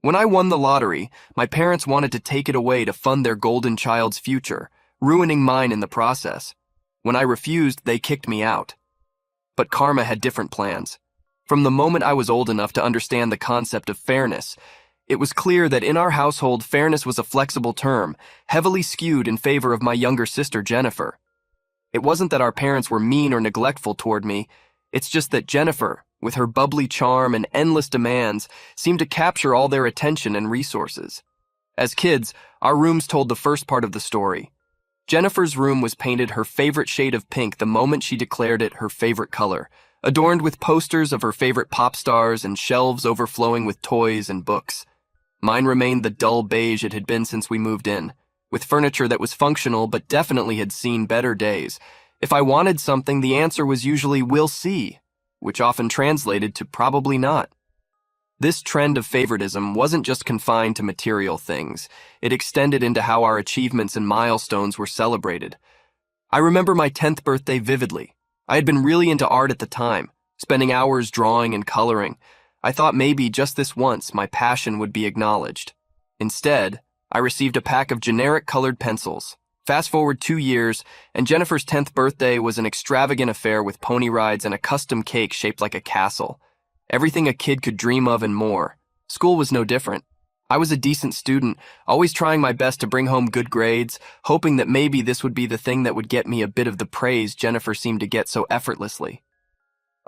When I won the lottery, my parents wanted to take it away to fund their golden child's future, ruining mine in the process. When I refused, they kicked me out. But karma had different plans. From the moment I was old enough to understand the concept of fairness, it was clear that in our household, fairness was a flexible term, heavily skewed in favor of my younger sister, Jennifer. It wasn't that our parents were mean or neglectful toward me, it's just that Jennifer, with her bubbly charm and endless demands, seemed to capture all their attention and resources. As kids, our rooms told the first part of the story. Jennifer's room was painted her favorite shade of pink the moment she declared it her favorite color, adorned with posters of her favorite pop stars and shelves overflowing with toys and books. Mine remained the dull beige it had been since we moved in, with furniture that was functional but definitely had seen better days. If I wanted something, the answer was usually "we'll see," which often translated to "probably not." This trend of favoritism wasn't just confined to material things. It extended into how our achievements and milestones were celebrated. I remember my 10th birthday vividly. I had been really into art at the time, spending hours drawing and coloring. I thought maybe just this once my passion would be acknowledged. Instead, I received a pack of generic colored pencils. Fast forward 2 years, and Jennifer's 10th birthday was an extravagant affair with pony rides and a custom cake shaped like a castle. Everything a kid could dream of and more. School was no different. I was a decent student, always trying my best to bring home good grades, hoping that maybe this would be the thing that would get me a bit of the praise Jennifer seemed to get so effortlessly.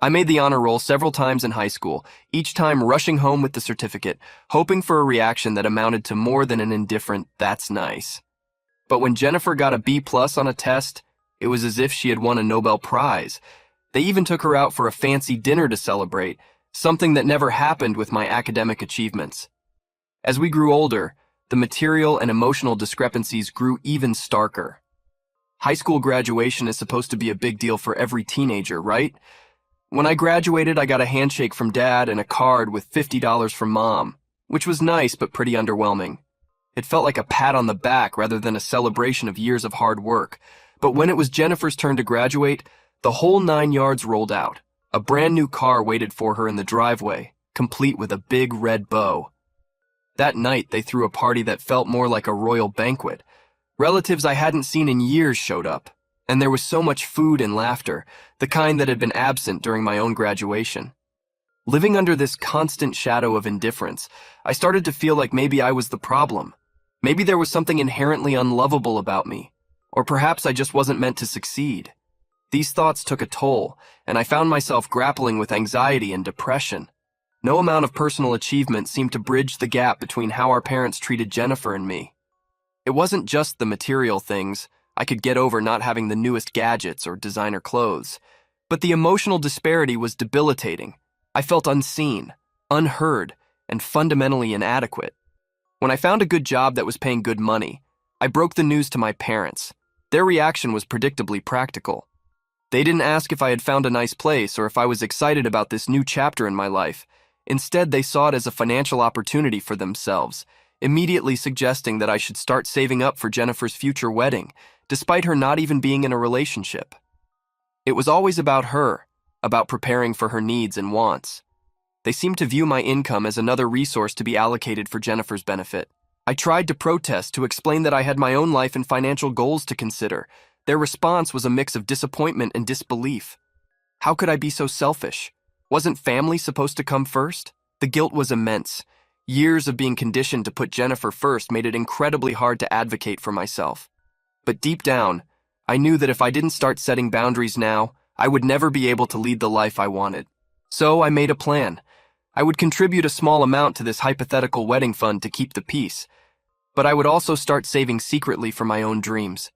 I made the honor roll several times in high school, each time rushing home with the certificate, hoping for a reaction that amounted to more than an indifferent "that's nice." But when Jennifer got a B+ on a test, it was as if she had won a Nobel Prize. They even took her out for a fancy dinner to celebrate, something that never happened with my academic achievements. As we grew older, the material and emotional discrepancies grew even starker. High school graduation is supposed to be a big deal for every teenager, right? When I graduated, I got a handshake from Dad and a card with $50 from Mom, which was nice but pretty underwhelming. It felt like a pat on the back rather than a celebration of years of hard work. But when it was Jennifer's turn to graduate, the whole 9 yards rolled out. A brand new car waited for her in the driveway, complete with a big red bow. That night, they threw a party that felt more like a royal banquet. Relatives I hadn't seen in years showed up, and there was so much food and laughter, the kind that had been absent during my own graduation. Living under this constant shadow of indifference, I started to feel like maybe I was the problem. Maybe there was something inherently unlovable about me, or perhaps I just wasn't meant to succeed. These thoughts took a toll, and I found myself grappling with anxiety and depression. No amount of personal achievement seemed to bridge the gap between how our parents treated Jennifer and me. It wasn't just the material things. I could get over not having the newest gadgets or designer clothes. But the emotional disparity was debilitating. I felt unseen, unheard, and fundamentally inadequate. When I found a good job that was paying good money, I broke the news to my parents. Their reaction was predictably practical. They didn't ask if I had found a nice place or if I was excited about this new chapter in my life. Instead, they saw it as a financial opportunity for themselves, immediately suggesting that I should start saving up for Jennifer's future wedding, despite her not even being in a relationship. It was always about her, about preparing for her needs and wants. They seemed to view my income as another resource to be allocated for Jennifer's benefit. I tried to protest, to explain that I had my own life and financial goals to consider. Their response was a mix of disappointment and disbelief. How could I be so selfish? Wasn't family supposed to come first? The guilt was immense. Years of being conditioned to put Jennifer first made it incredibly hard to advocate for myself. But deep down, I knew that if I didn't start setting boundaries now, I would never be able to lead the life I wanted. So I made a plan. I would contribute a small amount to this hypothetical wedding fund to keep the peace, but I would also start saving secretly for my own dreams.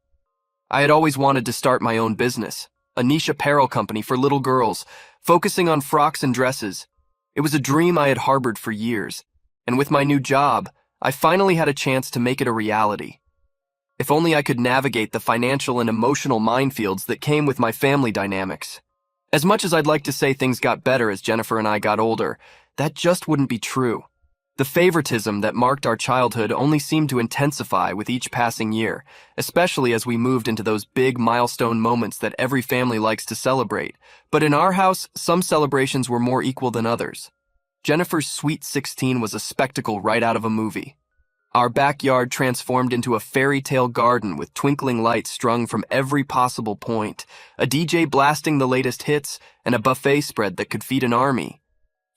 I had always wanted to start my own business, a niche apparel company for little girls, focusing on frocks and dresses. It was a dream I had harbored for years, and with my new job, I finally had a chance to make it a reality. If only I could navigate the financial and emotional minefields that came with my family dynamics. As much as I'd like to say things got better as Jennifer and I got older, that just wouldn't be true. The favoritism that marked our childhood only seemed to intensify with each passing year, especially as we moved into those big milestone moments that every family likes to celebrate. But in our house, some celebrations were more equal than others. Jennifer's Sweet 16 was a spectacle right out of a movie. Our backyard transformed into a fairy tale garden with twinkling lights strung from every possible point, a DJ blasting the latest hits, and a buffet spread that could feed an army.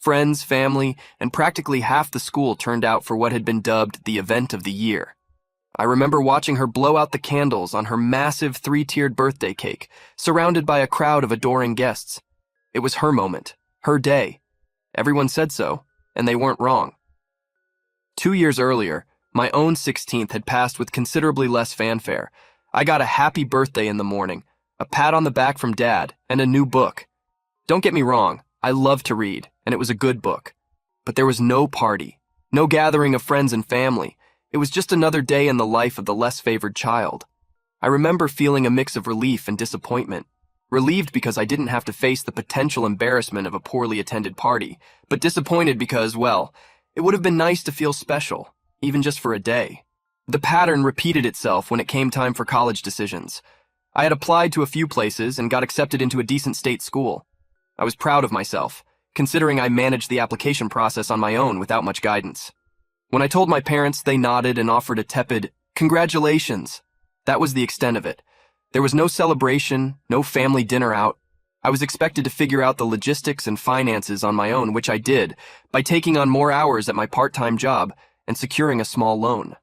Friends, family, and practically half the school turned out for what had been dubbed the event of the year. I remember watching her blow out the candles on her massive 3-tiered birthday cake, surrounded by a crowd of adoring guests. It was her moment, her day. Everyone said so, and they weren't wrong. 2 years earlier, my own 16th had passed with considerably less fanfare. I got a happy birthday in the morning, a pat on the back from Dad, and a new book. Don't get me wrong, I love to read, and it was a good book. But there was no party, no gathering of friends and family. It was just another day in the life of the less favored child. I remember feeling a mix of relief and disappointment. Relieved because I didn't have to face the potential embarrassment of a poorly attended party, but disappointed because, well, it would have been nice to feel special, even just for a day. The pattern repeated itself when it came time for college decisions. I had applied to a few places and got accepted into a decent state school. I was proud of myself, considering I managed the application process on my own without much guidance. When I told my parents, they nodded and offered a tepid, "Congratulations." That was the extent of it. There was no celebration, no family dinner out. I was expected to figure out the logistics and finances on my own, which I did, by taking on more hours at my part-time job and securing a small loan.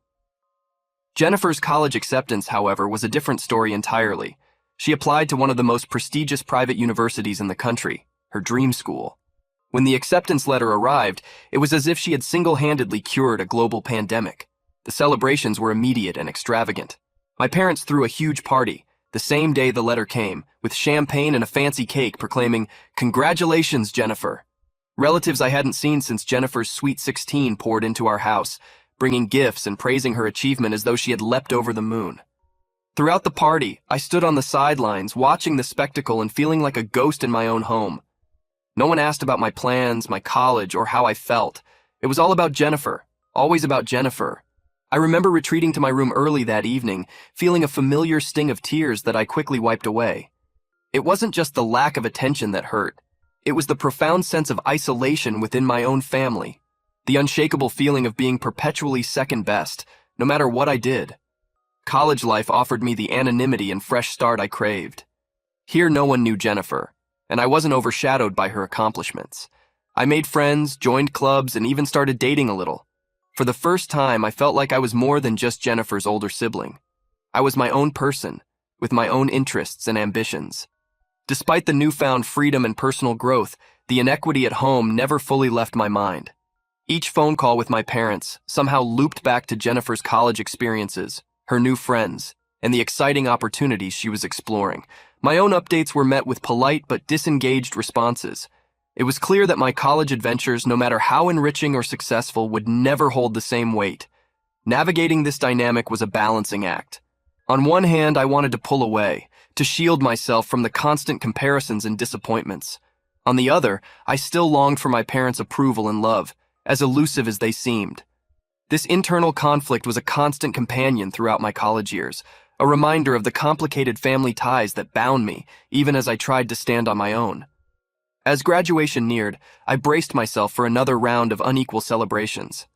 Jennifer's college acceptance, however, was a different story entirely. She applied to one of the most prestigious private universities in the country, her dream school. When the acceptance letter arrived, it was as if she had single-handedly cured a global pandemic. The celebrations were immediate and extravagant. My parents threw a huge party, the same day the letter came, with champagne and a fancy cake proclaiming, "Congratulations, Jennifer." Relatives I hadn't seen since Jennifer's Sweet 16 poured into our house, bringing gifts and praising her achievement as though she had leapt over the moon. Throughout the party, I stood on the sidelines, watching the spectacle and feeling like a ghost in my own home. No one asked about my plans, my college, or how I felt. It was all about Jennifer, always about Jennifer. I remember retreating to my room early that evening, feeling a familiar sting of tears that I quickly wiped away. It wasn't just the lack of attention that hurt. It was the profound sense of isolation within my own family, the unshakable feeling of being perpetually second best, no matter what I did. College life offered me the anonymity and fresh start I craved. Here no one knew Jennifer, and I wasn't overshadowed by her accomplishments. I made friends, joined clubs, and even started dating a little. For the first time, I felt like I was more than just Jennifer's older sibling. I was my own person, with my own interests and ambitions. Despite the newfound freedom and personal growth, the inequity at home never fully left my mind. Each phone call with my parents somehow looped back to Jennifer's college experiences, her new friends, and the exciting opportunities she was exploring. My own updates were met with polite but disengaged responses. It was clear that my college adventures, no matter how enriching or successful, would never hold the same weight. Navigating this dynamic was a balancing act. On one hand, I wanted to pull away, to shield myself from the constant comparisons and disappointments. On the other, I still longed for my parents' approval and love, as elusive as they seemed. This internal conflict was a constant companion throughout my college years, a reminder of the complicated family ties that bound me, even as I tried to stand on my own. As graduation neared, I braced myself for another round of unequal celebrations.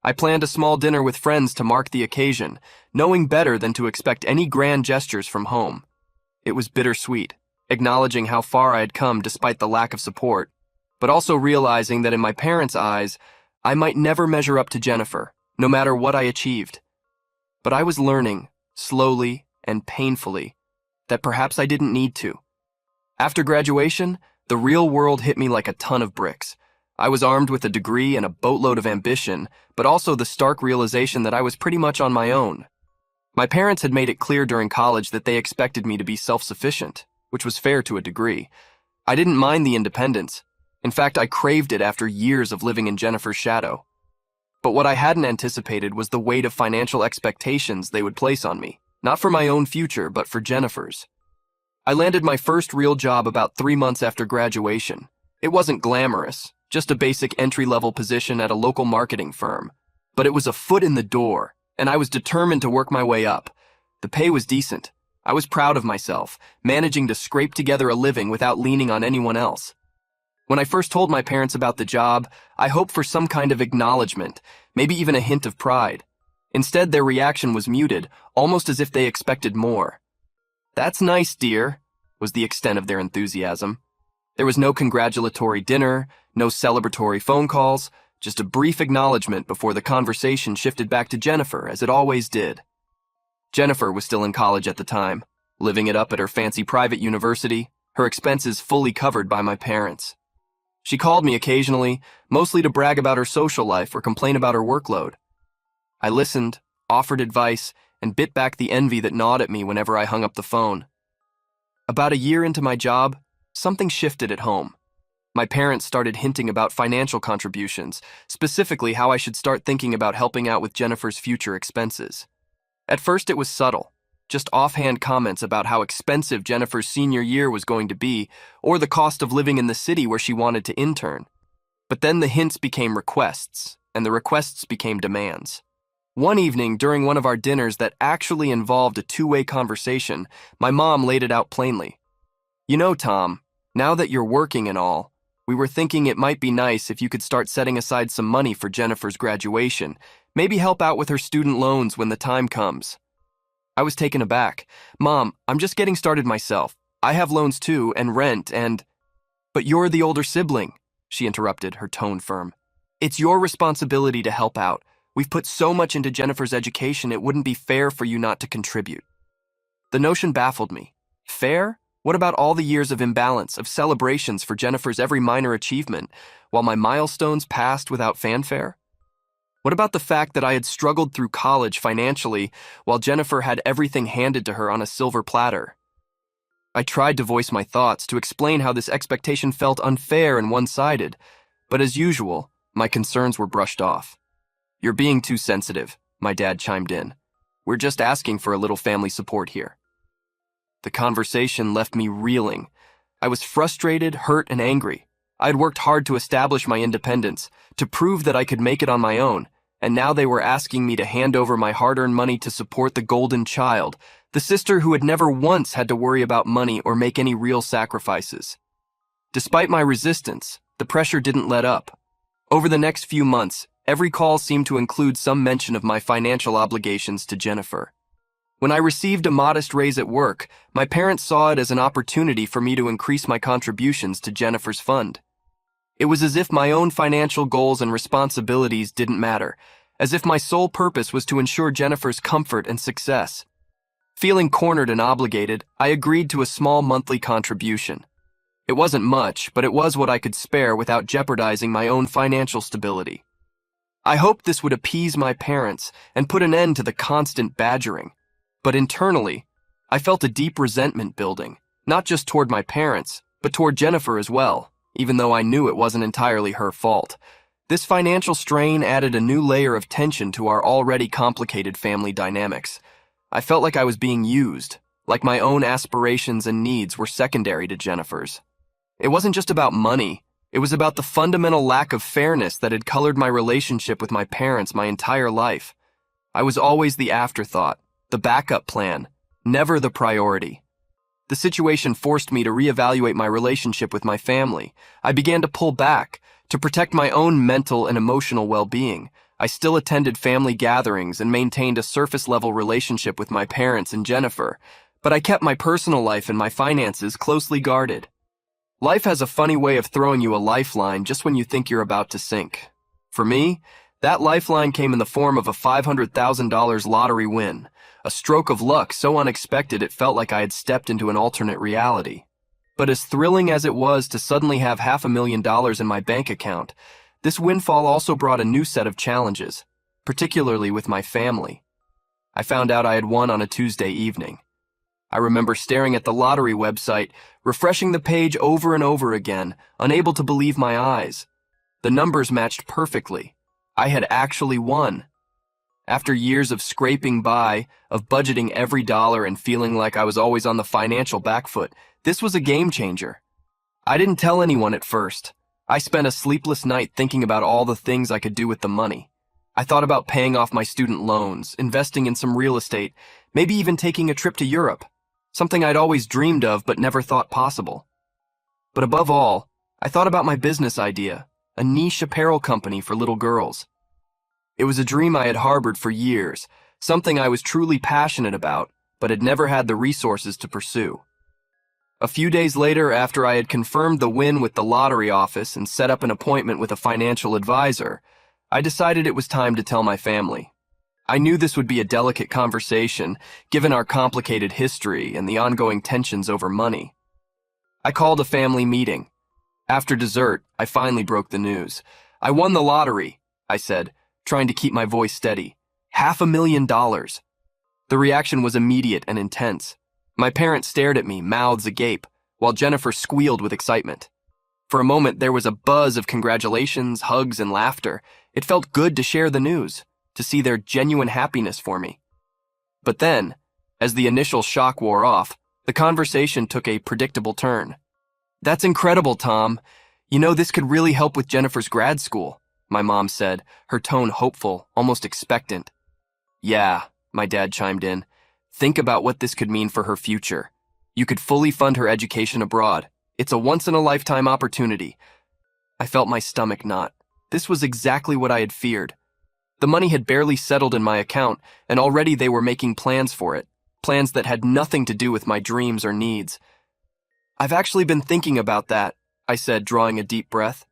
I planned a small dinner with friends to mark the occasion, knowing better than to expect any grand gestures from home. It was bittersweet, acknowledging how far I had come despite the lack of support, but also realizing that in my parents' eyes, I might never measure up to Jennifer, no matter what I achieved. But I was learning, slowly and painfully, that perhaps I didn't need to. After graduation, the real world hit me like a ton of bricks. I was armed with a degree and a boatload of ambition, but also the stark realization that I was pretty much on my own. My parents had made it clear during college that they expected me to be self-sufficient, which was fair to a degree. I didn't mind the independence. In fact, I craved it after years of living in Jennifer's shadow. But what I hadn't anticipated was the weight of financial expectations they would place on me, not for my own future, but for Jennifer's. I landed my first real job about 3 months after graduation. It wasn't glamorous, just a basic entry-level position at a local marketing firm. But it was a foot in the door, and I was determined to work my way up. The pay was decent. I was proud of myself, managing to scrape together a living without leaning on anyone else. When I first told my parents about the job, I hoped for some kind of acknowledgement, maybe even a hint of pride. Instead, their reaction was muted, almost as if they expected more. "That's nice, dear," was the extent of their enthusiasm. There was no congratulatory dinner, no celebratory phone calls, just a brief acknowledgement before the conversation shifted back to Jennifer, as it always did. Jennifer was still in college at the time, living it up at her fancy private university, her expenses fully covered by my parents. She called me occasionally, mostly to brag about her social life or complain about her workload. I listened, offered advice, and bit back the envy that gnawed at me whenever I hung up the phone. About a year into my job, something shifted at home. My parents started hinting about financial contributions, specifically how I should start thinking about helping out with Jennifer's future expenses. At first it was subtle, just offhand comments about how expensive Jennifer's senior year was going to be, or the cost of living in the city where she wanted to intern. But then the hints became requests, and the requests became demands. One evening, during one of our dinners that actually involved a two-way conversation, my mom laid it out plainly. "You know, Tom, now that you're working and all, we were thinking it might be nice if you could start setting aside some money for Jennifer's graduation, maybe help out with her student loans when the time comes." I was taken aback. "Mom, I'm just getting started myself. I have loans too, and rent, and—" "But you're the older sibling," she interrupted, her tone firm. "It's your responsibility to help out. We've put so much into Jennifer's education, it wouldn't be fair for you not to contribute." The notion baffled me. Fair? What about all the years of imbalance, of celebrations for Jennifer's every minor achievement, while my milestones passed without fanfare? What about the fact that I had struggled through college financially, while Jennifer had everything handed to her on a silver platter? I tried to voice my thoughts, to explain how this expectation felt unfair and one-sided, but as usual, my concerns were brushed off. "You're being too sensitive," my dad chimed in. "We're just asking for a little family support here." The conversation left me reeling. I was frustrated, hurt, and angry. I had worked hard to establish my independence, to prove that I could make it on my own, and now they were asking me to hand over my hard-earned money to support the golden child, the sister who had never once had to worry about money or make any real sacrifices. Despite my resistance, the pressure didn't let up. Over the next few months, every call seemed to include some mention of my financial obligations to Jennifer. When I received a modest raise at work, my parents saw it as an opportunity for me to increase my contributions to Jennifer's fund. It was as if my own financial goals and responsibilities didn't matter, as if my sole purpose was to ensure Jennifer's comfort and success. Feeling cornered and obligated, I agreed to a small monthly contribution. It wasn't much, but it was what I could spare without jeopardizing my own financial stability. I hoped this would appease my parents and put an end to the constant badgering. But internally, I felt a deep resentment building, not just toward my parents, but toward Jennifer as well, even though I knew it wasn't entirely her fault. This financial strain added a new layer of tension to our already complicated family dynamics. I felt like I was being used, like my own aspirations and needs were secondary to Jennifer's. It wasn't just about money, it was about the fundamental lack of fairness that had colored my relationship with my parents my entire life. I was always the afterthought, the backup plan, never the priority. The situation forced me to reevaluate my relationship with my family. I began to pull back, to protect my own mental and emotional well-being. I still attended family gatherings and maintained a surface-level relationship with my parents and Jennifer, but I kept my personal life and my finances closely guarded. Life has a funny way of throwing you a lifeline just when you think you're about to sink. For me, that lifeline came in the form of a $500,000 lottery win. A stroke of luck so unexpected it felt like I had stepped into an alternate reality. But as thrilling as it was to suddenly have $500,000 in my bank account, this windfall also brought a new set of challenges, particularly with my family. I found out I had won on a Tuesday evening. I remember staring at the lottery website, refreshing the page over and over again, unable to believe my eyes. The numbers matched perfectly. I had actually won. After years of scraping by, of budgeting every dollar and feeling like I was always on the financial back foot, this was a game changer. I didn't tell anyone at first. I spent a sleepless night thinking about all the things I could do with the money. I thought about paying off my student loans, investing in some real estate, maybe even taking a trip to Europe, something I'd always dreamed of but never thought possible. But above all, I thought about my business idea, a niche apparel company for little girls. It was a dream I had harbored for years, something I was truly passionate about, but had never had the resources to pursue. A few days later, after I had confirmed the win with the lottery office and set up an appointment with a financial advisor, I decided it was time to tell my family. I knew this would be a delicate conversation, given our complicated history and the ongoing tensions over money. I called a family meeting. After dessert, I finally broke the news. "I won the lottery," I said, trying to keep my voice steady. $500,000. The reaction was immediate and intense. My parents stared at me, mouths agape, while Jennifer squealed with excitement. For a moment, there was a buzz of congratulations, hugs, and laughter. It felt good to share the news, to see their genuine happiness for me. But then, as the initial shock wore off, the conversation took a predictable turn. "That's incredible, Tom. You know, this could really help with Jennifer's grad school," my mom said, her tone hopeful, almost expectant. "Yeah," my dad chimed in. "Think about what this could mean for her future. You could fully fund her education abroad. It's a once-in-a-lifetime opportunity." I felt my stomach knot. This was exactly what I had feared. The money had barely settled in my account, and already they were making plans for it, plans that had nothing to do with my dreams or needs. "I've actually been thinking about that," I said, drawing a deep breath.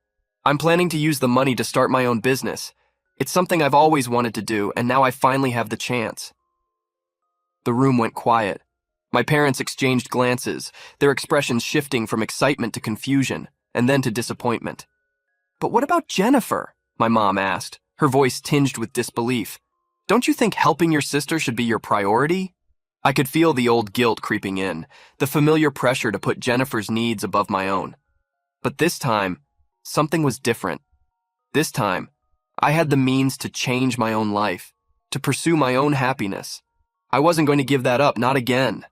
"I'm planning to use the money to start my own business. It's something I've always wanted to do, and now I finally have the chance." The room went quiet. My parents exchanged glances, their expressions shifting from excitement to confusion, and then to disappointment. "But what about Jennifer?" my mom asked, her voice tinged with disbelief. "Don't you think helping your sister should be your priority?" I could feel the old guilt creeping in, the familiar pressure to put Jennifer's needs above my own. But this time, something was different. This time, I had the means to change my own life, to pursue my own happiness. I wasn't going to give that up, not again.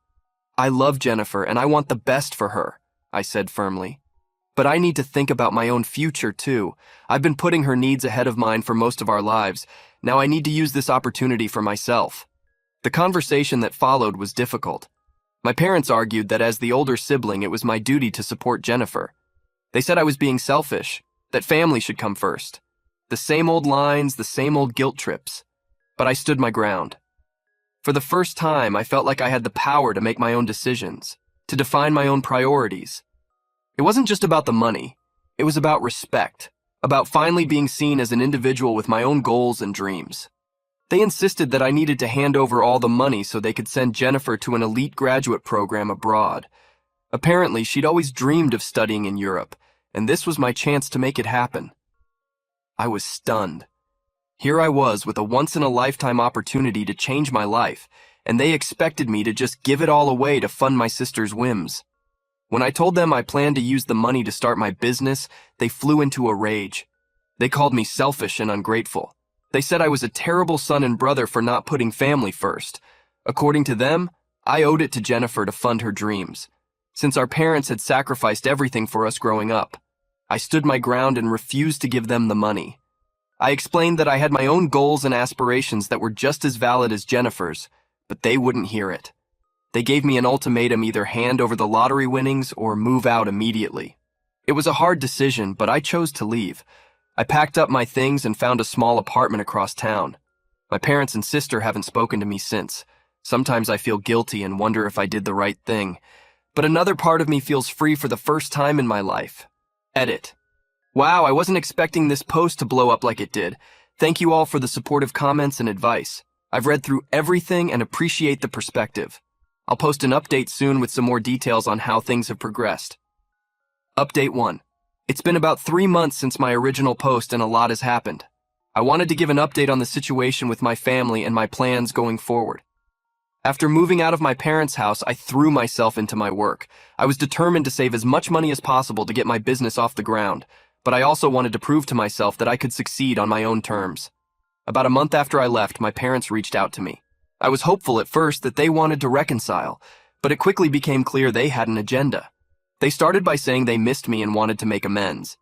"I love Jennifer and I want the best for her," I said firmly. "But I need to think about my own future too. I've been putting her needs ahead of mine for most of our lives. Now I need to use this opportunity for myself." The conversation that followed was difficult. My parents argued that as the older sibling, it was my duty to support Jennifer. They said I was being selfish, that family should come first. The same old lines, the same old guilt trips. But I stood my ground. For the first time, I felt like I had the power to make my own decisions, to define my own priorities. It wasn't just about the money. It was about respect, about finally being seen as an individual with my own goals and dreams. They insisted that I needed to hand over all the money so they could send Jennifer to an elite graduate program abroad. Apparently, she'd always dreamed of studying in Europe, and this was my chance to make it happen. I was stunned. Here I was with a once-in-a-lifetime opportunity to change my life, and they expected me to just give it all away to fund my sister's whims. When I told them I planned to use the money to start my business, they flew into a rage. They called me selfish and ungrateful. They said I was a terrible son and brother for not putting family first. According to them, I owed it to Jennifer to fund her dreams, since our parents had sacrificed everything for us growing up. I stood my ground and refused to give them the money. I explained that I had my own goals and aspirations that were just as valid as Jennifer's, but they wouldn't hear it. They gave me an ultimatum: either hand over the lottery winnings or move out immediately. It was a hard decision, but I chose to leave. I packed up my things and found a small apartment across town. My parents and sister haven't spoken to me since. Sometimes I feel guilty and wonder if I did the right thing. But another part of me feels free for the first time in my life. Edit. Wow, I wasn't expecting this post to blow up like it did. Thank you all for the supportive comments and advice. I've read through everything and appreciate the perspective. I'll post an update soon with some more details on how things have progressed. Update 1. It's been about 3 months since my original post and a lot has happened. I wanted to give an update on the situation with my family and my plans going forward. After moving out of my parents' house, I threw myself into my work. I was determined to save as much money as possible to get my business off the ground, but I also wanted to prove to myself that I could succeed on my own terms. About a month after I left, my parents reached out to me. I was hopeful at first that they wanted to reconcile, but it quickly became clear they had an agenda. They started by saying they missed me and wanted to make amends.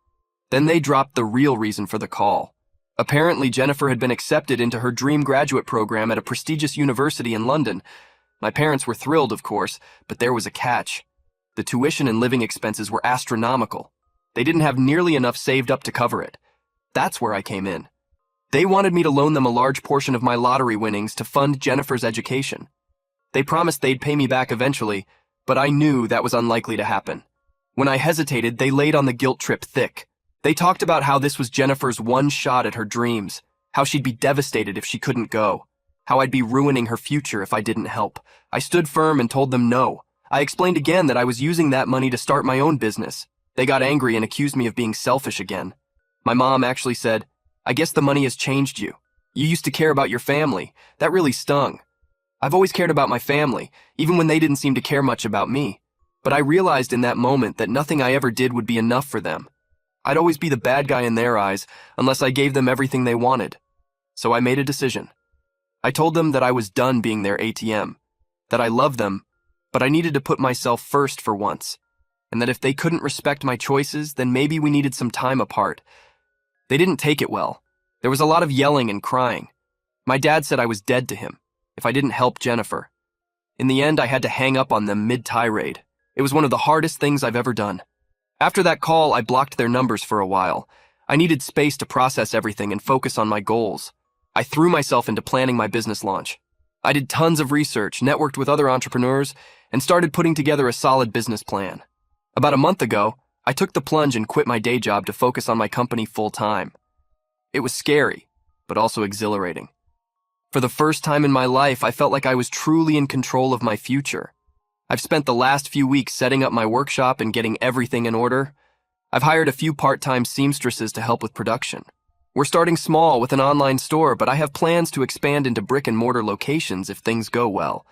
Then they dropped the real reason for the call. Apparently, Jennifer had been accepted into her dream graduate program at a prestigious university in London. My parents were thrilled, of course, but there was a catch. The tuition and living expenses were astronomical. They didn't have nearly enough saved up to cover it. That's where I came in. They wanted me to loan them a large portion of my lottery winnings to fund Jennifer's education. They promised they'd pay me back eventually, but I knew that was unlikely to happen. When I hesitated, they laid on the guilt trip thick. They talked about how this was Jennifer's one shot at her dreams, how she'd be devastated if she couldn't go, how I'd be ruining her future if I didn't help. I stood firm and told them no. I explained again that I was using that money to start my own business. They got angry and accused me of being selfish again. My mom actually said, "I guess the money has changed you. You used to care about your family." That really stung. I've always cared about my family, even when they didn't seem to care much about me. But I realized in that moment that nothing I ever did would be enough for them. I'd always be the bad guy in their eyes unless I gave them everything they wanted. So I made a decision. I told them that I was done being their ATM, that I loved them, but I needed to put myself first for once, and that if they couldn't respect my choices, then maybe we needed some time apart. They didn't take it well. There was a lot of yelling and crying. My dad said I was dead to him if I didn't help Jennifer. In the end, I had to hang up on them mid-tirade. It was one of the hardest things I've ever done. After that call, I blocked their numbers for a while. I needed space to process everything and focus on my goals. I threw myself into planning my business launch. I did tons of research, networked with other entrepreneurs, and started putting together a solid business plan. About a month ago, I took the plunge and quit my day job to focus on my company full-time. It was scary, but also exhilarating. For the first time in my life, I felt like I was truly in control of my future. I've spent the last few weeks setting up my workshop and getting everything in order. I've hired a few part-time seamstresses to help with production. We're starting small with an online store, but I have plans to expand into brick-and-mortar locations if things go well.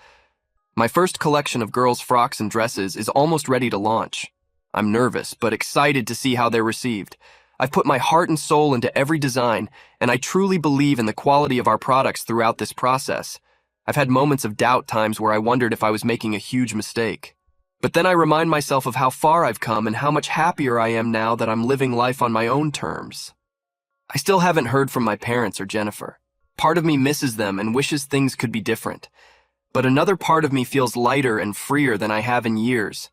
My first collection of girls' frocks and dresses is almost ready to launch. I'm nervous, but excited to see how they're received. I've put my heart and soul into every design, and I truly believe in the quality of our products throughout this process. I've had moments of doubt, times where I wondered if I was making a huge mistake. But then I remind myself of how far I've come and how much happier I am now that I'm living life on my own terms. I still haven't heard from my parents or Jennifer. Part of me misses them and wishes things could be different. But another part of me feels lighter and freer than I have in years.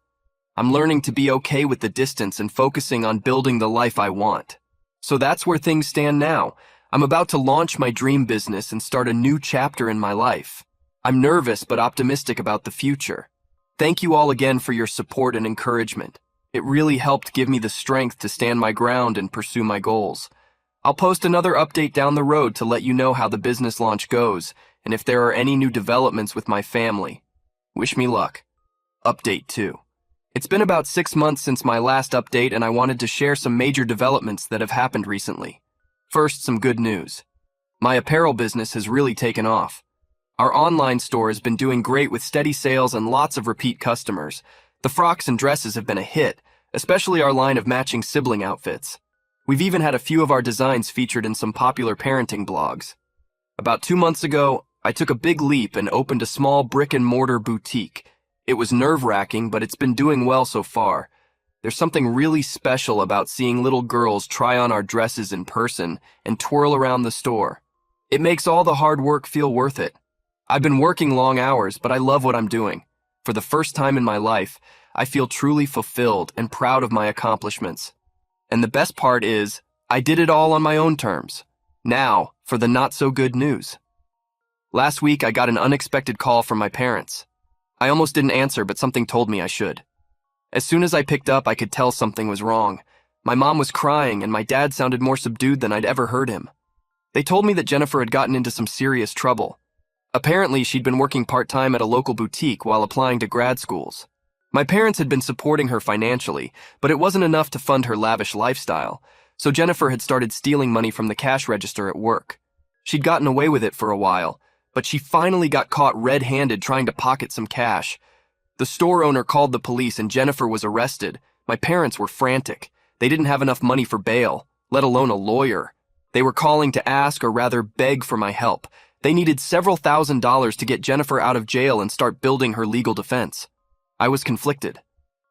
I'm learning to be okay with the distance and focusing on building the life I want. So that's where things stand now. I'm about to launch my dream business and start a new chapter in my life. I'm nervous but optimistic about the future. Thank you all again for your support and encouragement. It really helped give me the strength to stand my ground and pursue my goals. I'll post another update down the road to let you know how the business launch goes and if there are any new developments with my family. Wish me luck. Update 2. It's been about 6 months since my last update, and I wanted to share some major developments that have happened recently. First, some good news. My apparel business has really taken off. Our online store has been doing great with steady sales and lots of repeat customers. The frocks and dresses have been a hit, especially our line of matching sibling outfits. We've even had a few of our designs featured in some popular parenting blogs. About 2 months ago, I took a big leap and opened a small brick-and-mortar boutique. It was nerve-wracking, but it's been doing well so far. There's something really special about seeing little girls try on our dresses in person and twirl around the store. It makes all the hard work feel worth it. I've been working long hours, but I love what I'm doing. For the first time in my life, I feel truly fulfilled and proud of my accomplishments. And the best part is, I did it all on my own terms. Now, for the not-so-good news. Last week, I got an unexpected call from my parents. I almost didn't answer, but something told me I should. As soon as I picked up, I could tell something was wrong. My mom was crying, and my dad sounded more subdued than I'd ever heard him. They told me that Jennifer had gotten into some serious trouble. Apparently, she'd been working part-time at a local boutique while applying to grad schools. My parents had been supporting her financially, but it wasn't enough to fund her lavish lifestyle, so Jennifer had started stealing money from the cash register at work. She'd gotten away with it for a while, but she finally got caught red-handed trying to pocket some cash. The store owner called the police and Jennifer was arrested. My parents were frantic. They didn't have enough money for bail, let alone a lawyer. They were calling to ask, or rather beg, for my help. They needed several $1,000s to get Jennifer out of jail and start building her legal defense. I was conflicted.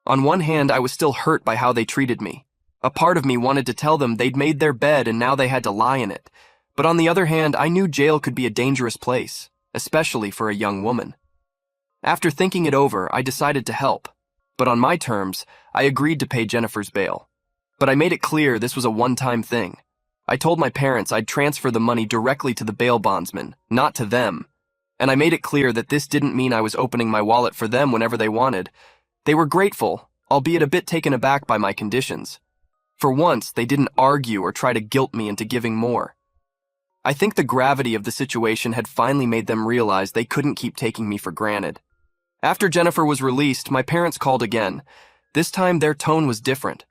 On one hand, I was still hurt by how they treated me. A part of me wanted to tell them they'd made their bed and now they had to lie in it. But on the other hand, I knew jail could be a dangerous place, especially for a young woman. After thinking it over, I decided to help. But on my terms, I agreed to pay Jennifer's bail. But I made it clear this was a one-time thing. I told my parents I'd transfer the money directly to the bail bondsman, not to them. And I made it clear that this didn't mean I was opening my wallet for them whenever they wanted. They were grateful, albeit a bit taken aback by my conditions. For once, they didn't argue or try to guilt me into giving more. I think the gravity of the situation had finally made them realize they couldn't keep taking me for granted. After Jennifer was released, my parents called again. This time, their tone was different.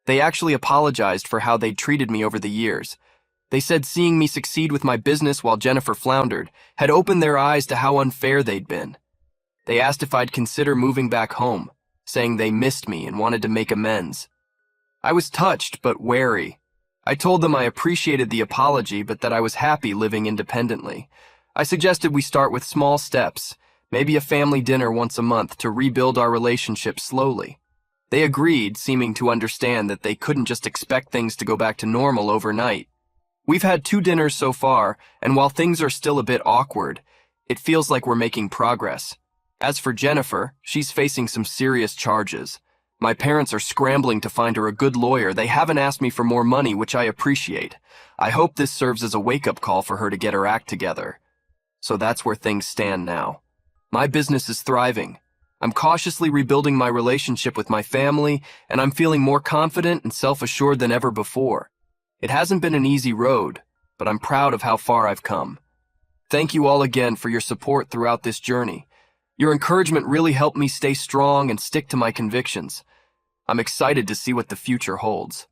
They actually apologized for how they'd treated me over the years. They said seeing me succeed with my business while Jennifer floundered had opened their eyes to how unfair they'd been. They asked if I'd consider moving back home, saying they missed me and wanted to make amends. I was touched but wary. I told them I appreciated the apology but that I was happy living independently. I suggested we start with small steps, maybe a family dinner once a month to rebuild our relationship slowly. They agreed, seeming to understand that they couldn't just expect things to go back to normal overnight. We've had 2 dinners so far, and while things are still a bit awkward, it feels like we're making progress. As for Jennifer, she's facing some serious charges. My parents are scrambling to find her a good lawyer. They haven't asked me for more money, which I appreciate. I hope this serves as a wake-up call for her to get her act together. So that's where things stand now. My business is thriving. I'm cautiously rebuilding my relationship with my family, and I'm feeling more confident and self-assured than ever before. It hasn't been an easy road, but I'm proud of how far I've come. Thank you all again for your support throughout this journey. Your encouragement really helped me stay strong and stick to my convictions. I'm excited to see what the future holds.